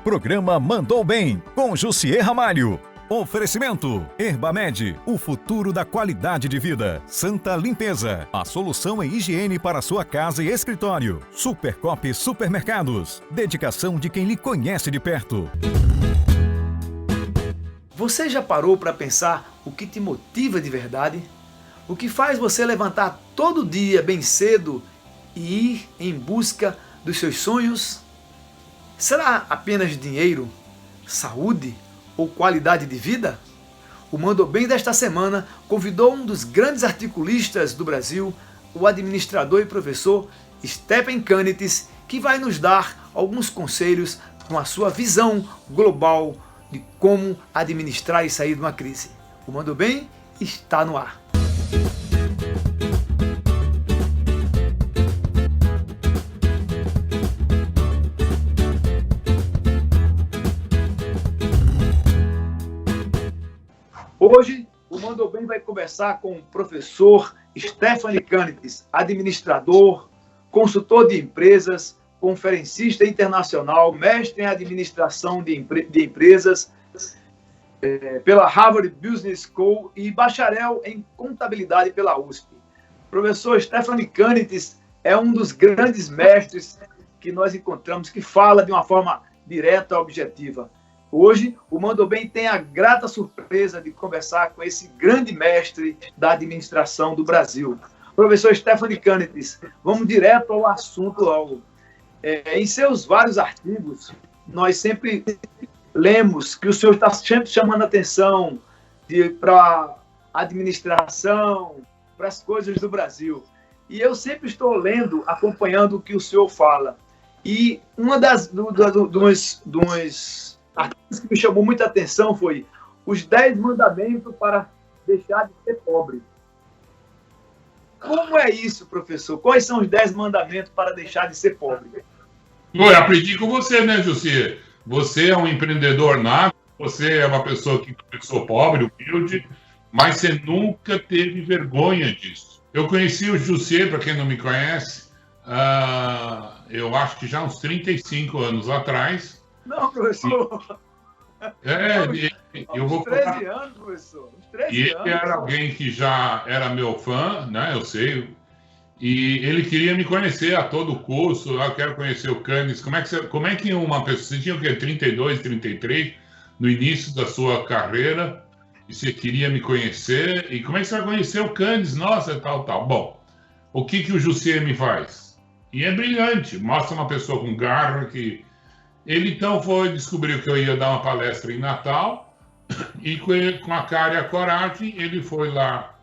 Programa Mandou Bem, com Jussier Ramalho. Oferecimento: Herbamed, o futuro da qualidade de vida. Santa Limpeza, a solução em higiene para sua casa e escritório. Supercop Supermercados, dedicação de quem lhe conhece de perto. Você já parou para pensar o que te motiva de verdade? O que faz você levantar todo dia bem cedo e ir em busca dos seus sonhos? Será apenas dinheiro, saúde ou qualidade de vida? O Mandou Bem desta semana convidou um dos grandes articulistas do Brasil, o administrador e professor Stephen Kanites, que vai nos dar alguns conselhos com a sua visão global de como administrar e sair de uma crise. O Mandou Bem está no ar. Hoje, o Mandou Bem vai conversar com o professor Stephen Kanites, administrador, consultor de empresas, conferencista internacional, mestre em administração de empresas pela Harvard Business School e bacharel em contabilidade pela USP. O professor Stephen Kanites é um dos grandes mestres que nós encontramos, que fala de uma forma direta e objetiva. Hoje, o Mandou Bem tem a grata surpresa de conversar com esse grande mestre da administração do Brasil. Professor Stephen Kanites, vamos direto ao assunto logo. Em seus vários artigos, nós sempre lemos que o senhor está sempre chamando atenção para a administração, para as coisas do Brasil. E eu sempre estou lendo, acompanhando o que o senhor fala. E uma dos artigos que me chamou muita atenção foi os 10 mandamentos para deixar de ser pobre. Como é isso, professor? Quais são os 10 mandamentos para deixar de ser pobre? Eu aprendi com você, né, Jussier? Você é um empreendedor nato, você é uma pessoa que começou pobre, humilde, mas você nunca teve vergonha disso. Eu conheci o Jussier, para quem não me conhece, eu acho que já uns 35 anos atrás. Não, professor. Eu vou 13 anos, professor. Uns 13 e ele anos. era alguém que já era meu fã, né? Eu sei. E ele queria me conhecer a todo custo. Eu quero conhecer o Kanites. Como é que uma pessoa... Você tinha o quê? 32, 33, no início da sua carreira, e você queria me conhecer. E como é que você vai conhecer o Kanites? Nossa, tal. Bom, o que o Jussier me faz? E é brilhante. Mostra uma pessoa com garra que... Ele, então, descobriu que eu ia dar uma palestra em Natal, e com a cara e a coragem, ele foi lá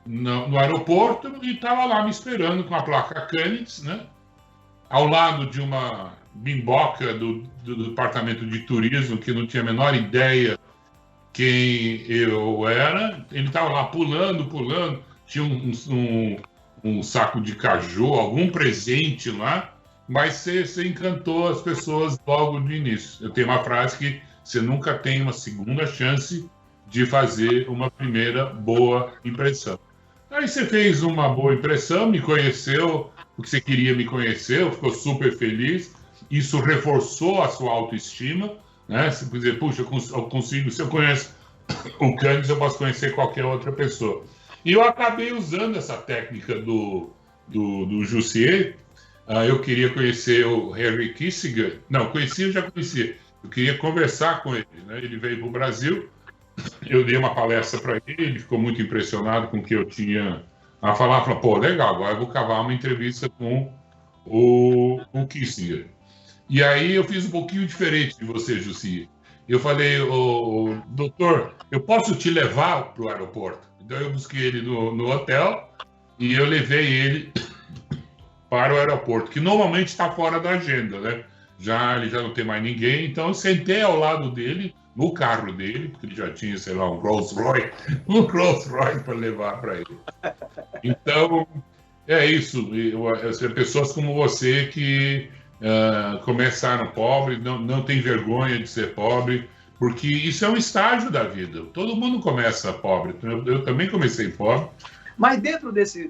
no aeroporto e estava lá me esperando com a placa Kanites, né? Ao lado de uma bimboca do departamento de turismo, que não tinha a menor ideia quem eu era. Ele estava lá pulando, tinha um saco de caju, algum presente lá. Mas você encantou as pessoas logo no início. Eu tenho uma frase que você nunca tem uma segunda chance de fazer uma primeira boa impressão. Aí você fez uma boa impressão, me conheceu, porque você queria me conhecer, ficou super feliz. Isso reforçou a sua autoestima, né? Você pode dizer, puxa, eu consigo, se eu conheço o Kanites, eu posso conhecer qualquer outra pessoa. E eu acabei usando essa técnica do Jussier. Eu queria conhecer o Henry Kissinger. Não, eu já conhecia. Eu queria conversar com ele, né? Ele veio para o Brasil, eu dei uma palestra para ele ficou muito impressionado com o que eu tinha a falar. Falou, pô, legal, agora eu vou cavar uma entrevista com o Kissinger. E aí eu fiz um pouquinho diferente de você, Jussier. Eu falei, doutor, eu posso te levar para o aeroporto? Então eu busquei ele no hotel e eu levei ele para o aeroporto, que normalmente está fora da agenda, né? Ele já não tem mais ninguém, então eu sentei ao lado dele, no carro dele, porque ele já tinha, sei lá, um Rolls Royce para levar para ele. Então, é isso. Pessoas como você que começaram pobre, não tem vergonha de ser pobre, porque isso é um estágio da vida. Todo mundo começa pobre. Eu também comecei pobre. Mas dentro desse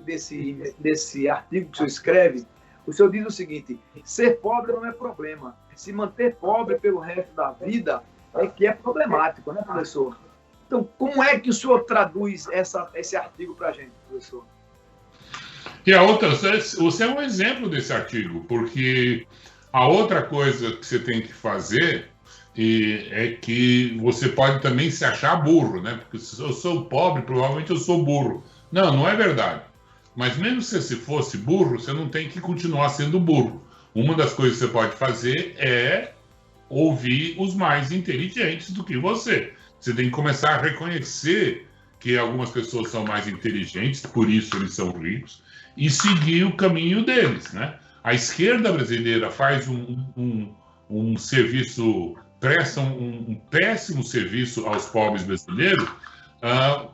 artigo que o senhor escreve, o senhor diz o seguinte: ser pobre não é problema, se manter pobre pelo resto da vida é que é problemático, né, professor? Então, como é que o senhor traduz esse artigo para a gente, professor? E a outra, você é um exemplo desse artigo, porque a outra coisa que você tem que fazer é que você pode também se achar burro, né? Porque se eu sou pobre, provavelmente eu sou burro. Não, não é verdade. Mas mesmo se você fosse burro, você não tem que continuar sendo burro. Uma das coisas que você pode fazer é ouvir os mais inteligentes do que você. Você tem que começar a reconhecer que algumas pessoas são mais inteligentes, por isso eles são ricos, e seguir o caminho deles, né? A esquerda brasileira faz um serviço, presta um péssimo serviço aos pobres brasileiros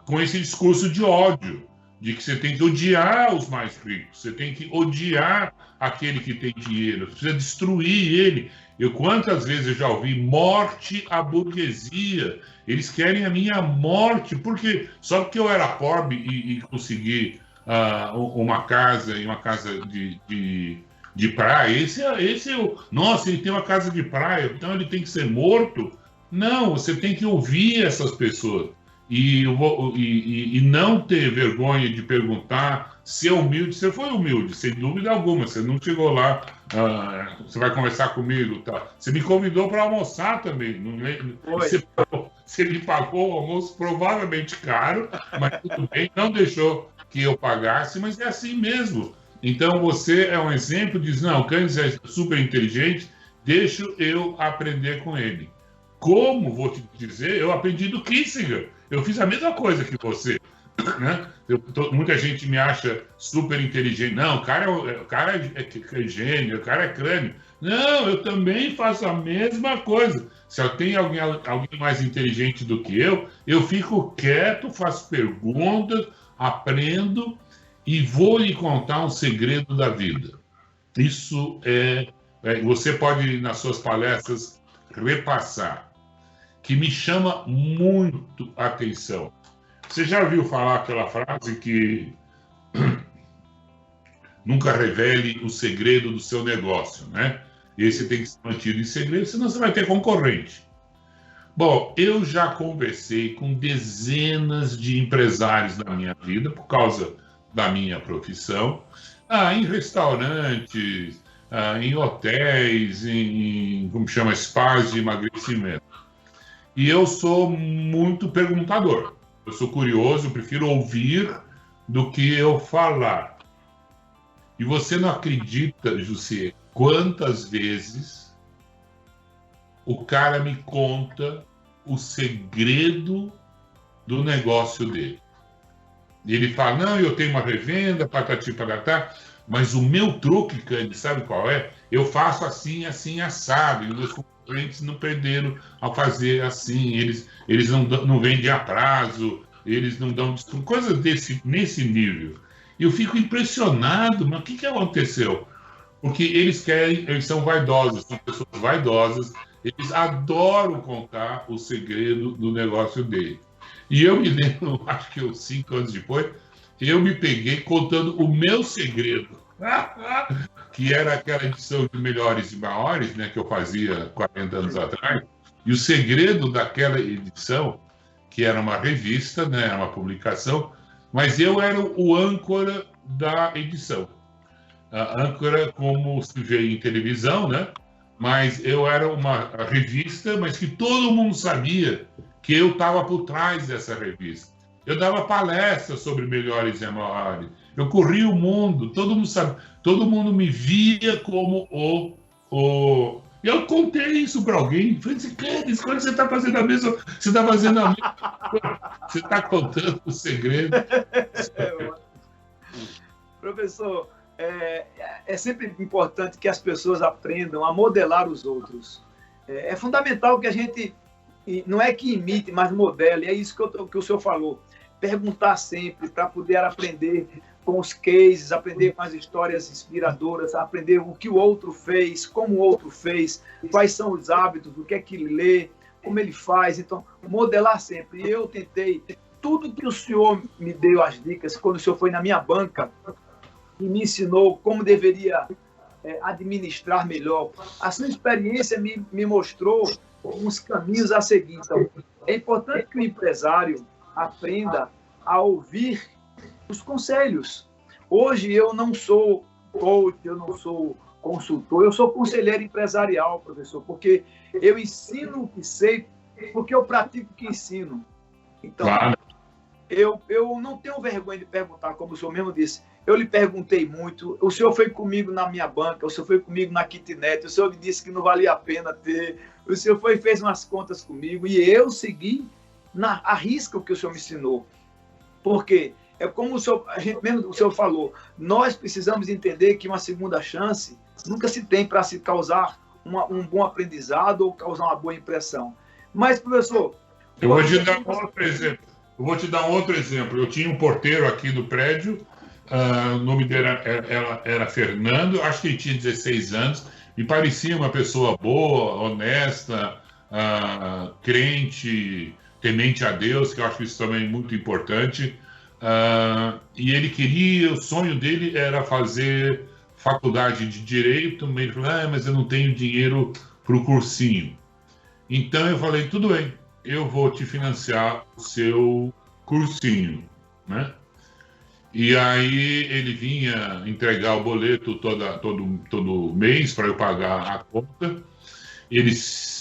com esse discurso de ódio, de que você tem que odiar os mais ricos, você tem que odiar aquele que tem dinheiro, você precisa destruir ele. Quantas vezes eu já ouvi morte à burguesia, eles querem a minha morte, porque só porque eu era pobre e consegui uma casa de praia, nossa, ele tem uma casa de praia, então ele tem que ser morto. Não, você tem que ouvir essas pessoas e não ter vergonha de perguntar se é humilde. Você foi humilde, sem dúvida alguma, você não chegou lá, você vai conversar comigo, tá? Você me convidou para almoçar também, você me pagou o almoço provavelmente caro, mas tudo bem, não deixou que eu pagasse, mas é assim mesmo. Então você é um exemplo, diz, não, o Cânides é super inteligente, deixa eu aprender com ele. Como, vou te dizer, eu aprendi do Kissinger, eu fiz a mesma coisa que você, né? Muita gente me acha super inteligente, não, o cara é gênio, o cara é crânio. Não, eu também faço a mesma coisa. Se eu tenho alguém mais inteligente do que eu fico quieto, faço perguntas, aprendo e vou lhe contar um segredo da vida. Isso você pode, nas suas palestras, repassar, que me chama muito a atenção. Você já ouviu falar aquela frase que nunca revele o segredo do seu negócio, né? Esse tem que ser mantido em segredo, senão você vai ter concorrente. Bom, eu já conversei com dezenas de empresários na minha vida, por causa da minha profissão, em restaurantes, em hotéis, como chama, spas de emagrecimento. E eu sou muito perguntador. Eu sou curioso, eu prefiro ouvir do que eu falar. E você não acredita, José, quantas vezes o cara me conta o segredo do negócio dele. E ele fala, não, eu tenho uma revenda, patati patatá, mas o meu truque, Cânides, sabe qual é? Eu faço assim, assim, assado. E os meus concorrentes não perderam ao fazer assim. Eles não vendem a prazo, eles não dão coisas nesse nível. E eu fico impressionado, mas o que aconteceu? Porque eles são vaidosos, são pessoas vaidosas, eles adoram contar o segredo do negócio dele. E eu me lembro, acho que 5 anos depois, eu me peguei contando o meu segredo, que era aquela edição de Melhores e Maiores, né, que eu fazia 40 anos atrás. E o segredo daquela edição, que era uma revista, né, uma publicação, mas eu era o âncora da edição. A âncora como se vê em televisão, né? Mas eu era uma revista, mas que todo mundo sabia que eu estava por trás dessa revista. Eu dava palestras sobre Melhores e Maiores. Eu corria o mundo, todo mundo sabe, todo mundo me via como o... Eu contei isso para alguém. Falei assim, Cânides, quando você está fazendo a mesma... Você está fazendo a mesma... Você está contando o segredo. Professor, é sempre importante que as pessoas aprendam a modelar os outros. É fundamental que a gente, não é que imite, mas modele. É isso que o senhor falou. Perguntar sempre para poder aprender com os cases, aprender com as histórias inspiradoras, aprender o que o outro fez, como o outro fez, quais são os hábitos, o que é que ele lê, como ele faz. Então, modelar sempre. E eu tentei, tudo que o senhor me deu as dicas, quando o senhor foi na minha banca e me ensinou como deveria administrar melhor. A sua experiência me mostrou uns caminhos a seguir. Então, é importante que o empresário aprenda a ouvir os conselhos. Hoje eu não sou coach, eu não sou consultor, eu sou conselheiro empresarial, professor, porque eu ensino o que sei, porque eu pratico o que ensino. Então, claro. Eu não tenho vergonha de perguntar, como o senhor mesmo disse. Eu lhe perguntei muito, o senhor foi comigo na minha banca, o senhor foi comigo na kitnet, o senhor me disse que não valia a pena ter, o senhor fez umas contas comigo e eu segui à risca o que o senhor me ensinou. Porque é como o senhor falou, nós precisamos entender que uma segunda chance nunca se tem para se causar um bom aprendizado ou causar uma boa impressão. Mas, professor... Eu vou te dar um outro exemplo. Eu tinha um porteiro aqui do prédio, o nome dele era Fernando, acho que ele tinha 16 anos, me parecia uma pessoa boa, honesta, crente, temente a Deus, que eu acho que isso também é muito importante. E ele queria, o sonho dele era fazer faculdade de Direito, mas ele falou, mas eu não tenho dinheiro para o cursinho. Então eu falei, tudo bem, eu vou te financiar o seu cursinho, né? E aí ele vinha entregar o boleto todo mês para eu pagar a conta. Ele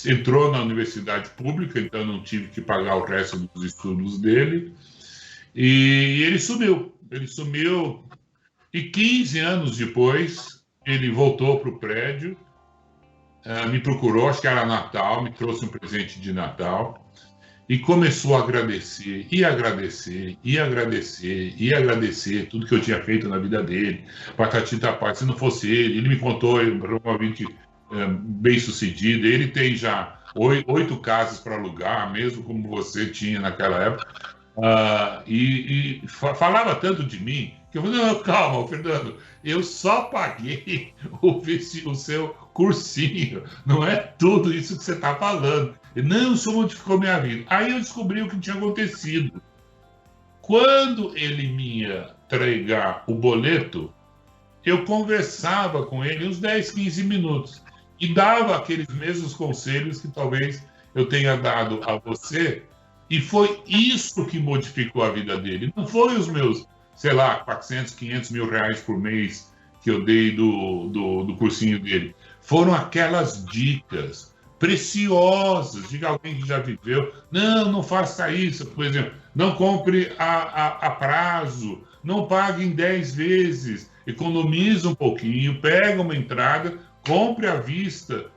entrou na universidade pública, então não tive que pagar o resto dos estudos dele. E ele sumiu. E 15 anos depois, ele voltou para o prédio, me procurou, acho que era Natal, me trouxe um presente de Natal. E começou a agradecer, tudo que eu tinha feito na vida dele, patati tapati, se não fosse ele me contou, ele provavelmente bem sucedido, ele tem já 8 casas para alugar, mesmo como você tinha naquela época, e falava tanto de mim, que eu falei, não, calma, Fernando, eu só paguei o seu cursinho, não é tudo isso que você está falando. Não, isso modificou minha vida. Aí eu descobri o que tinha acontecido. Quando ele me ia entregar o boleto, eu conversava com ele uns 10, 15 minutos e dava aqueles mesmos conselhos que talvez eu tenha dado a você, e foi isso que modificou a vida dele. Não foi os meus, 400, 500 mil reais por mês que eu dei do cursinho dele. Foram aquelas dicas preciosas de alguém que já viveu. Não faça isso, por exemplo, não compre a prazo, não pague em 10 vezes, economiza um pouquinho, pega uma entrada, compre à vista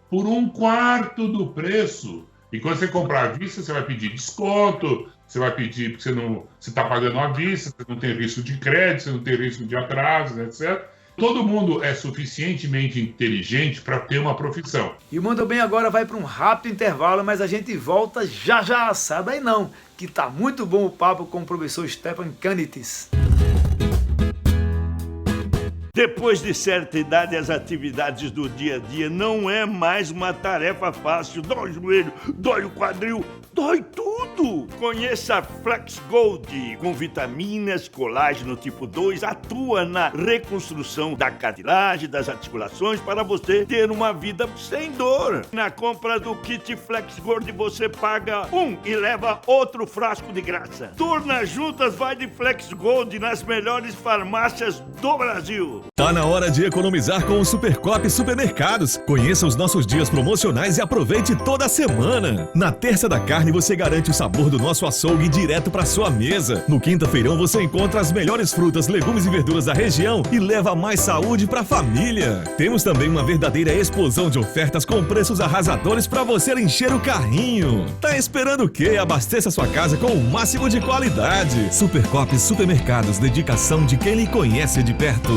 por 1/4 do preço. E quando você comprar à vista, você vai pedir desconto, você vai pedir, porque você está pagando à vista, você não tem risco de crédito, você não tem risco de atraso, etc. Todo mundo é suficientemente inteligente para ter uma profissão. E o Manda Bem agora vai para um rápido intervalo, mas a gente volta já. Sai daí não, que tá muito bom o papo com o professor Stefan Canitis. Depois de certa idade, as atividades do dia a dia não é mais uma tarefa fácil. Dói o joelho, dói o quadril, dói tudo. Conheça a Flex Gold, com vitaminas, colágeno tipo 2, atua na reconstrução da cartilagem, das articulações, para você ter uma vida sem dor. Na compra do kit Flex Gold, você paga um e leva outro frasco de graça. Turnas juntas vai de Flex Gold nas melhores farmácias do Brasil. Tá na hora de economizar com o Supercop Supermercados. Conheça os nossos dias promocionais e aproveite toda a semana. Na Terça da Carne você garante o sabor do nosso açougue direto para sua mesa. No Quinta-feirão você encontra as melhores frutas, legumes e verduras da região e leva mais saúde para a família. Temos também uma verdadeira explosão de ofertas com preços arrasadores para você encher o carrinho. Tá esperando o quê? Abasteça sua casa com o máximo de qualidade. Supercop Supermercados, dedicação de quem lhe conhece de perto.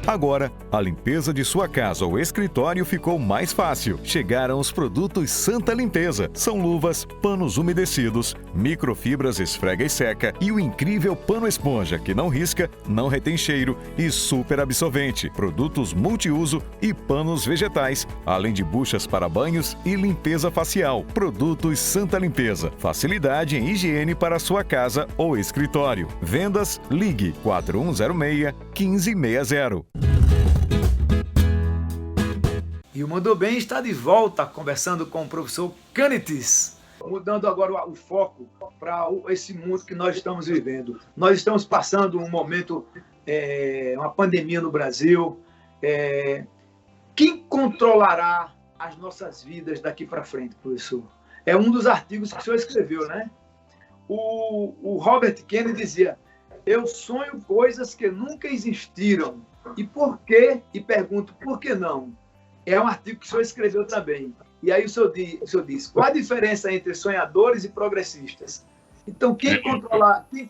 Agora, a limpeza de sua casa ou escritório ficou mais fácil. Chegaram os produtos Santa Limpeza. São luvas, panos umedecidos, microfibras esfrega e seca e o incrível pano esponja que não risca, não retém cheiro e super absorvente. Produtos multiuso e panos vegetais, além de buchas para banhos e limpeza facial. Produtos Santa Limpeza. Facilidade em higiene para sua casa ou escritório. Vendas, ligue 4106-1560. E o Mandou Bem está de volta conversando com o professor Cânites. Mudando agora o foco para esse mundo que nós estamos vivendo. Nós estamos passando um momento, uma pandemia no Brasil. Quem controlará as nossas vidas daqui para frente, professor? É um dos artigos que o senhor escreveu, né? O Robert Kennedy dizia: eu sonho coisas que nunca existiram. E por quê? E pergunto, por que não? É um artigo que o senhor escreveu também. E aí o senhor diz, qual a diferença entre sonhadores e progressistas? Então, quem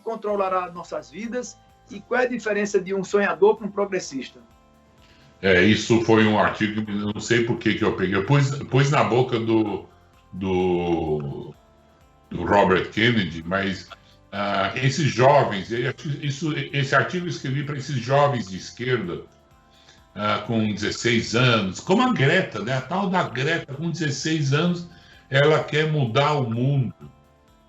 controlará nossas vidas e qual é a diferença de um sonhador para um progressista? Isso foi um artigo, não sei por que eu peguei. Eu pus na boca do Robert Kennedy, mas esses jovens, esse artigo eu escrevi para esses jovens de esquerda, com 16 anos, como a Greta, né? A tal da Greta, com 16 anos, ela quer mudar o mundo.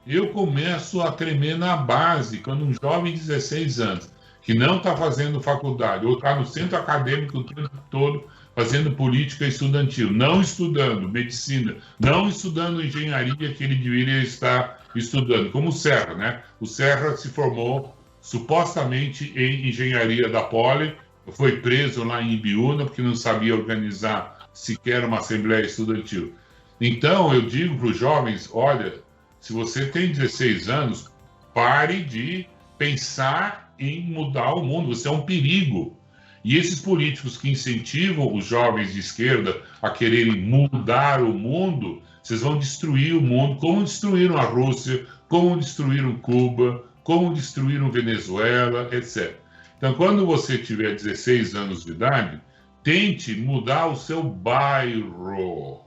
Eu começo a tremer na base, quando um jovem de 16 anos, que não está fazendo faculdade, ou está no centro acadêmico o tempo todo, fazendo política estudantil, não estudando medicina, não estudando engenharia que ele deveria estar estudando, como o Serra, né? O Serra se formou supostamente em engenharia da Poli, foi preso lá em Ibiúna porque não sabia organizar sequer uma assembleia estudantil. Então, eu digo para os jovens, olha, se você tem 16 anos, pare de pensar em mudar o mundo, você é um perigo. E esses políticos que incentivam os jovens de esquerda a quererem mudar o mundo, vocês vão destruir o mundo, como destruíram a Rússia, como destruíram Cuba, como destruíram Venezuela, etc. Então, quando você tiver 16 anos de idade, tente mudar o seu bairro.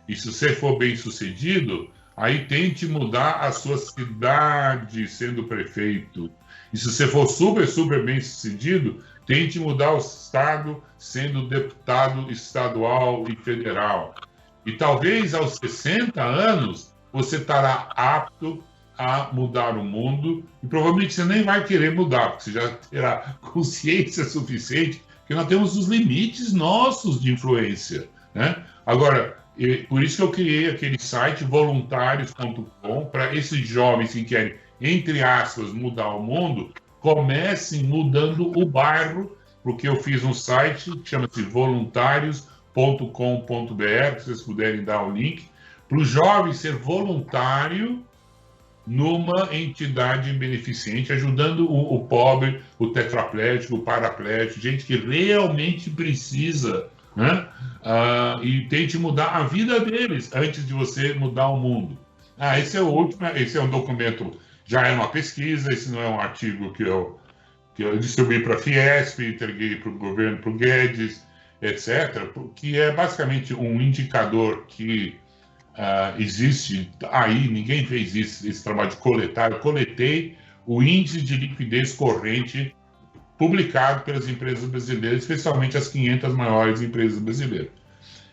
E se você for bem-sucedido, aí tente mudar a sua cidade sendo prefeito. E se você for super bem-sucedido, tente mudar o estado sendo deputado estadual e federal. E talvez aos 60 anos você estará apto a mudar o mundo e provavelmente você nem vai querer mudar, porque você já terá consciência suficiente que nós temos os limites nossos de influência, né? Agora, por isso que eu criei aquele site voluntários.com para esses jovens que querem, entre aspas, mudar o mundo, comecem mudando o bairro, porque eu fiz um site que chama-se voluntários.com.br, se vocês puderem dar o link, para o jovem ser voluntário numa entidade beneficente, ajudando o pobre, o tetraplégico, o paraplégico, gente que realmente precisa, né? E tente mudar a vida deles antes de você mudar o mundo. Esse é o último, esse é um documento, já é uma pesquisa, esse não é um artigo que eu distribuí para a Fiesp, entreguei para o governo, para o Guedes, etc., que é basicamente um indicador que existe aí, ninguém fez esse trabalho de coletar. Eu coletei o índice de liquidez corrente publicado pelas empresas brasileiras, especialmente as 500 maiores empresas brasileiras.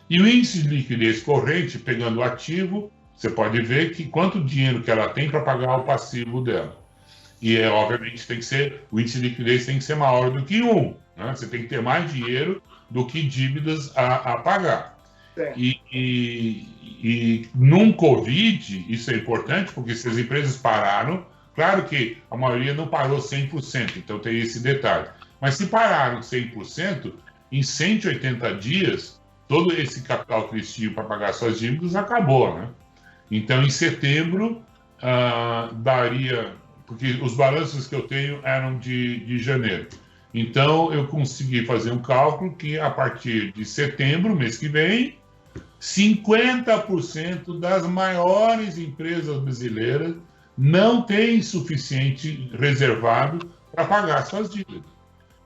E o índice de liquidez corrente, pegando o ativo, você pode ver que quanto dinheiro que ela tem para pagar o passivo dela. E, obviamente, o índice de liquidez tem que ser maior do que 1. Né? Você tem que ter mais dinheiro do que dívidas a pagar. E num Covid, isso é importante, porque se as empresas pararam, claro que a maioria não parou 100%, então tem esse detalhe. Mas se pararam 100%, em 180 dias, todo esse capital que eles tinham para pagar suas dívidas acabou, né? Então, em setembro, daria... Porque os balanços que eu tenho eram de janeiro. Então, eu consegui fazer um cálculo que, a partir de setembro, mês que vem, 50% das maiores empresas brasileiras não têm suficiente reservado para pagar suas dívidas.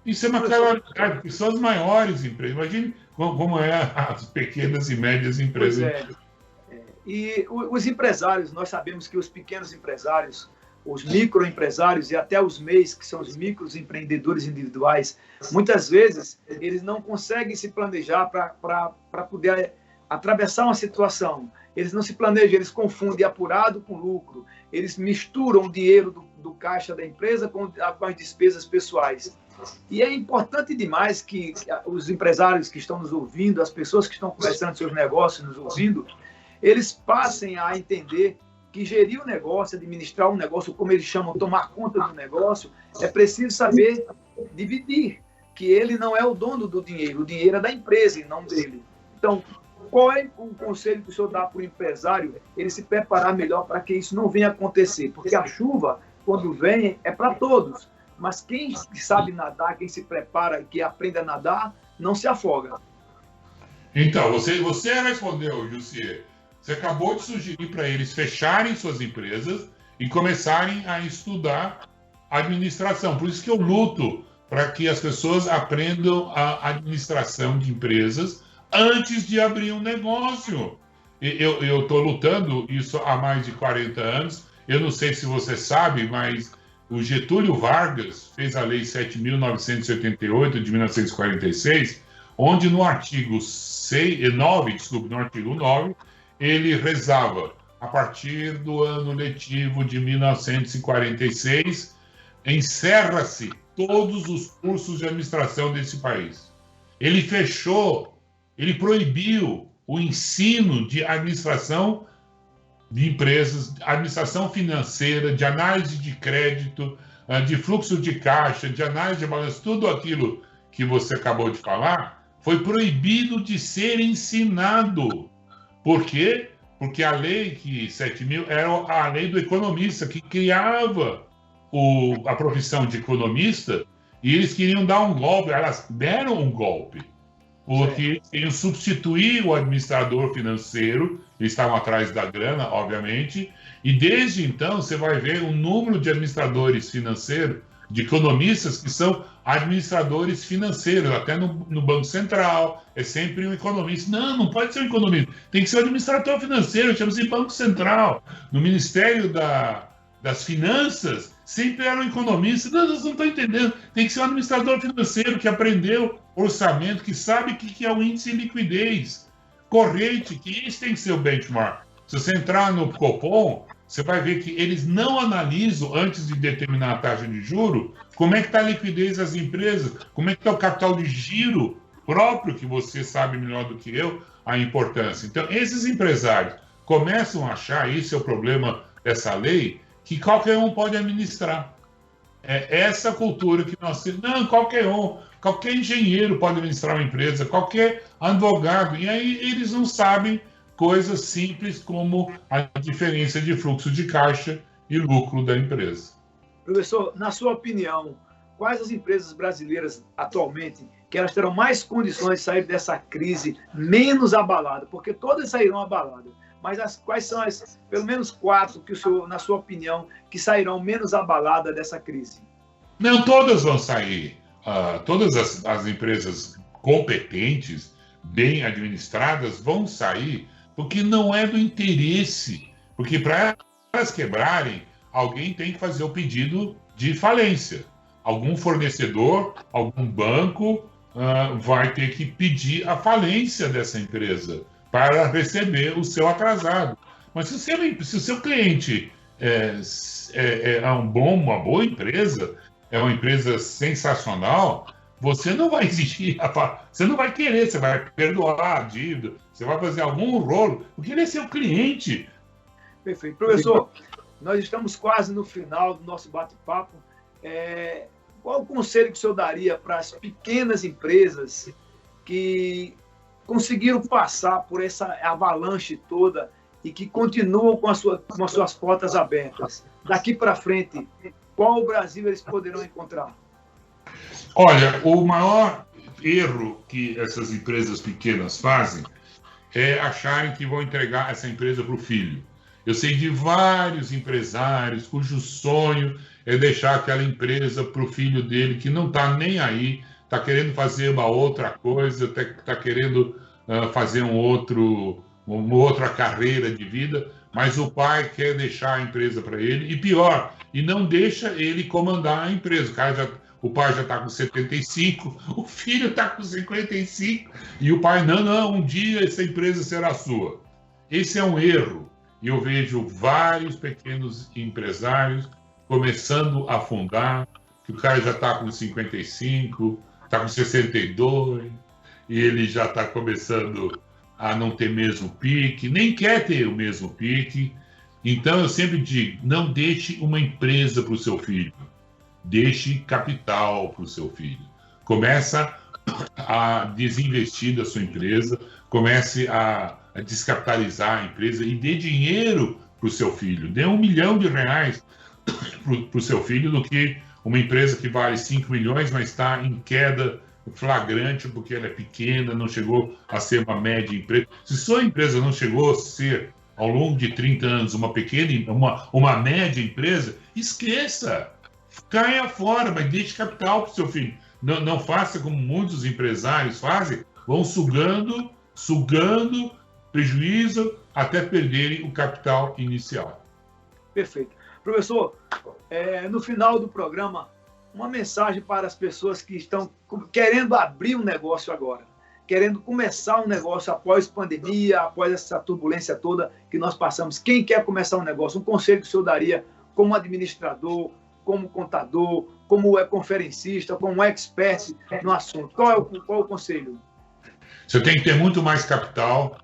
Isso é uma claridade, porque são as maiores empresas. Imagine como é as pequenas e médias empresas. E os empresários, nós sabemos que os pequenos empresários, os microempresários e até os MEIs, que são os microempreendedores individuais, muitas vezes eles não conseguem se planejar para poder atravessar uma situação. Eles não se planejam, eles confundem apurado com lucro, eles misturam o dinheiro do caixa da empresa com as despesas pessoais. E é importante demais que os empresários que estão nos ouvindo, as pessoas que estão começando seus negócios nos ouvindo, eles passem a entender que gerir o negócio, administrar um negócio, como eles chamam, tomar conta do negócio, é preciso saber dividir, que ele não é o dono do dinheiro, o dinheiro é da empresa e não dele. Então, qual é o conselho que o senhor dá para o empresário ele se preparar melhor para que isso não venha acontecer? Porque a chuva, quando vem, é para todos, mas quem sabe nadar, quem se prepara, que aprende a nadar, não se afoga. Então, você respondeu, Jussier. Você acabou de sugerir para eles fecharem suas empresas e começarem a estudar administração. Por isso que eu luto para que as pessoas aprendam a administração de empresas antes de abrir um negócio. Eu estou lutando isso há mais de 40 anos. Eu não sei se você sabe, mas o Getúlio Vargas fez a Lei 7.988 de 1946, onde no artigo 9, ele rezava, a partir do ano letivo de 1946, encerra-se todos os cursos de administração desse país. Ele fechou, ele proibiu o ensino de administração de empresas, administração financeira, de análise de crédito, de fluxo de caixa, de análise de balanço, tudo aquilo que você acabou de falar, foi proibido de ser ensinado. Por quê? Porque a lei 7.000 era a lei do economista, que criava a profissão de economista, e eles queriam dar um golpe, elas deram um golpe, porque queriam substituir o administrador financeiro, eles estavam atrás da grana, obviamente, e desde então você vai ver um número de administradores financeiros, de economistas que são administradores financeiros, até no Banco Central, é sempre um economista. Não pode ser um economista, tem que ser um administrador financeiro, chama-se Banco Central. No Ministério das Finanças, sempre era um economista. Não, vocês não estão entendendo, tem que ser um administrador financeiro que aprendeu orçamento, que sabe o que é o índice de liquidez corrente, que isso tem que ser o benchmark. Se você entrar no Copom, você vai ver que eles não analisam, antes de determinar a taxa de juros, como é que está a liquidez das empresas, como é que está o capital de giro próprio, que você sabe melhor do que eu, a importância. Então, esses empresários começam a achar, esse é o problema dessa lei, que qualquer um pode administrar. É essa cultura que nós temos. Não, qualquer engenheiro pode administrar uma empresa, qualquer advogado, e aí eles não sabem coisas simples como a diferença de fluxo de caixa e lucro da empresa. Professor, na sua opinião, quais as empresas brasileiras atualmente que elas terão mais condições de sair dessa crise menos abalada? Porque todas sairão abaladas, mas quais são as, pelo menos 4, que o senhor, na sua opinião, que sairão menos abaladas dessa crise? Não, todas vão sair. Todas as empresas competentes, bem administradas, vão sair, porque não é do interesse. Porque para elas quebrarem, alguém tem que fazer o pedido de falência. Algum fornecedor, algum banco vai ter que pedir a falência dessa empresa para receber o seu atrasado. Mas se o seu cliente é uma boa empresa, é uma empresa sensacional, você não vai exigir, você não vai querer, você vai perdoar a dívida, você vai fazer algum rolo, porque ele é seu cliente. Perfeito. Professor, nós estamos quase no final do nosso bate-papo. Qual o conselho que o senhor daria para as pequenas empresas que conseguiram passar por essa avalanche toda e que continuam com as suas portas abertas? Daqui para frente, qual o Brasil eles poderão encontrar? Olha, o maior erro que essas empresas pequenas fazem é acharem que vão entregar essa empresa para o filho. Eu sei de vários empresários cujo sonho é deixar aquela empresa para o filho dele, que não está nem aí, está querendo fazer uma outra coisa, está querendo fazer uma outra carreira de vida, mas o pai quer deixar a empresa para ele, e pior, e não deixa ele comandar a empresa. O pai já está com 75, o filho está com 55, e o pai, não, um dia essa empresa será sua. Esse é um erro. E eu vejo vários pequenos empresários começando a afundar, que o cara já está com 55, está com 62, e ele já está começando a não ter mesmo pique, nem quer ter o mesmo pique. Então eu sempre digo, não deixe uma empresa para o seu filho, deixe capital para o seu filho. Começa a desinvestir da sua empresa, comece a descapitalizar a empresa e dê dinheiro para o seu filho. Dê R$1 milhão para o seu filho do que uma empresa que vale 5 milhões, mas está em queda flagrante porque ela é pequena, não chegou a ser uma média empresa. Se sua empresa não chegou a ser, ao longo de 30 anos, uma média empresa, esqueça, caia fora, mas deixe capital para o seu filho. Não faça como muitos empresários fazem, vão sugando prejuízo até perderem o capital inicial. Perfeito. Professor, no final do programa, uma mensagem para as pessoas que estão querendo abrir um negócio agora, querendo começar um negócio após pandemia, após essa turbulência toda que nós passamos. Quem quer começar um negócio, um conselho que o senhor daria como administrador, como contador, como conferencista, como expert no assunto? Qual é o conselho? Você tem que ter muito mais capital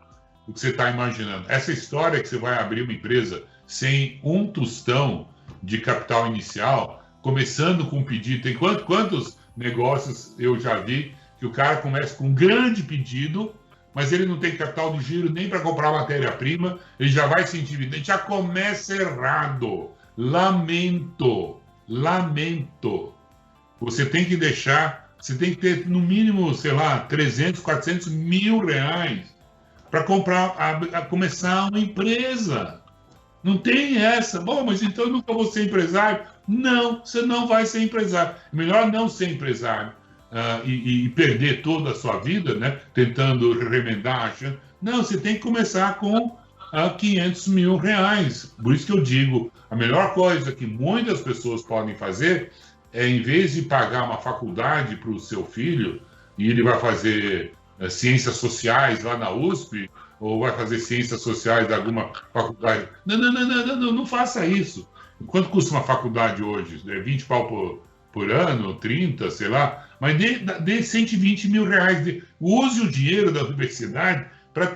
do que você está imaginando. Essa história que você vai abrir uma empresa sem um tostão de capital inicial, começando com um pedido. Tem quantos negócios eu já vi que o cara começa com um grande pedido, mas ele não tem capital de giro nem para comprar matéria-prima, ele já vai se endividar, já começa errado. Lamento. Você tem que ter no mínimo, sei lá, 300, 400 mil reais para começar uma empresa. Não tem essa. Bom, mas então eu nunca vou ser empresário. Não, você não vai ser empresário. É melhor não ser empresário e perder toda a sua vida, né, tentando remendar. Não, você tem que começar com 500 mil reais. Por isso que eu digo, a melhor coisa que muitas pessoas podem fazer é, em vez de pagar uma faculdade para o seu filho, e ele vai fazer ciências sociais lá na USP, ou vai fazer ciências sociais de alguma faculdade. Não faça isso. Quanto custa uma faculdade hoje? 20 pau por ano, 30, sei lá. Mas dê 120 mil reais. Use o dinheiro da universidade para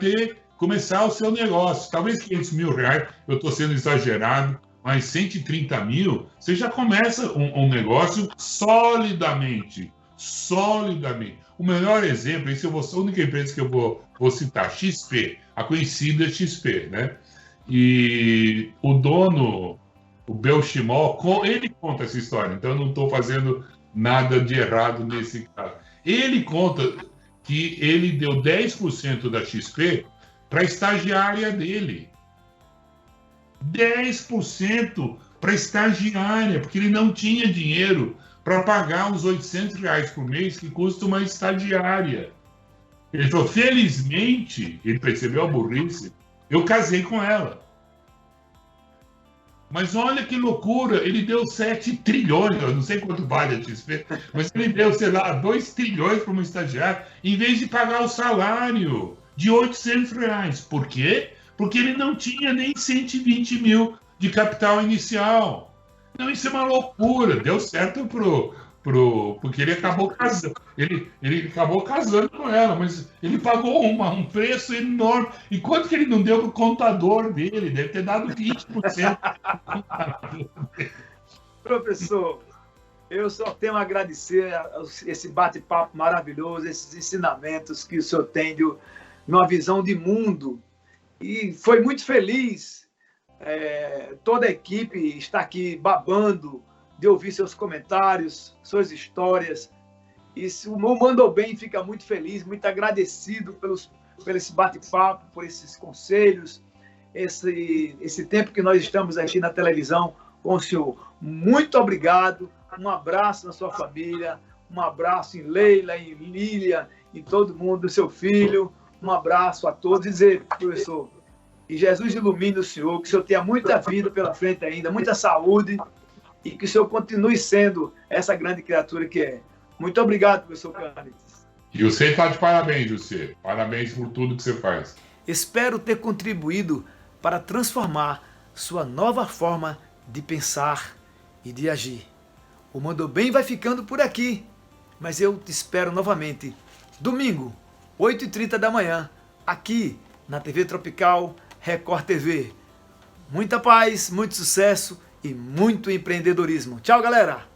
começar o seu negócio. Talvez 500 mil reais, eu estou sendo exagerado, mas 130 mil, você já começa um negócio solidamente. O melhor exemplo, esse a única empresa que eu vou citar, XP, a conhecida XP, né? E o dono, o Belchimol, ele conta essa história, então eu não estou fazendo nada de errado nesse caso. Ele conta que ele deu 10% da XP para a estagiária dele. 10% para a estagiária, porque ele não tinha dinheiro para pagar os 800 reais por mês que custa uma estagiária. Ele falou, felizmente, ele percebeu a burrice, eu casei com ela. Mas olha que loucura, ele deu 7 trilhões, eu não sei quanto vale a XP, mas ele deu, sei lá, 2 trilhões para uma estagiária, em vez de pagar o salário de 800 reais. Por quê? Porque ele não tinha nem 120 mil de capital inicial. Não, isso é uma loucura. Deu certo porque ele acabou casando. Ele acabou casando com ela, mas ele pagou um preço enorme. E quanto que ele não deu pro contador dele? Deve ter dado 20%. Professor, eu só tenho a agradecer esse bate-papo maravilhoso, esses ensinamentos que o senhor tem de uma visão de mundo. E foi muito feliz. Toda a equipe está aqui babando de ouvir seus comentários, suas histórias. E o Mandou Bem fica muito feliz, muito agradecido por esse bate-papo, por esses conselhos. esse tempo que nós estamos aqui na televisão com o senhor. Muito obrigado, um abraço na sua família, um abraço em Leila, em Lília, em todo mundo, seu filho, um abraço a todos. E dizer, professor, que Jesus ilumine o senhor, que o senhor tenha muita vida pela frente ainda, muita saúde, e que o senhor continue sendo essa grande criatura que é. Muito obrigado, professor Cânides. E você está de parabéns, José. Parabéns por tudo que você faz. Espero ter contribuído para transformar sua nova forma de pensar e de agir. O Mandou Bem vai ficando por aqui, mas eu te espero novamente, domingo, 8h30 da manhã, aqui na TV Tropical Record TV. Muita paz, muito sucesso e muito empreendedorismo. Tchau, galera!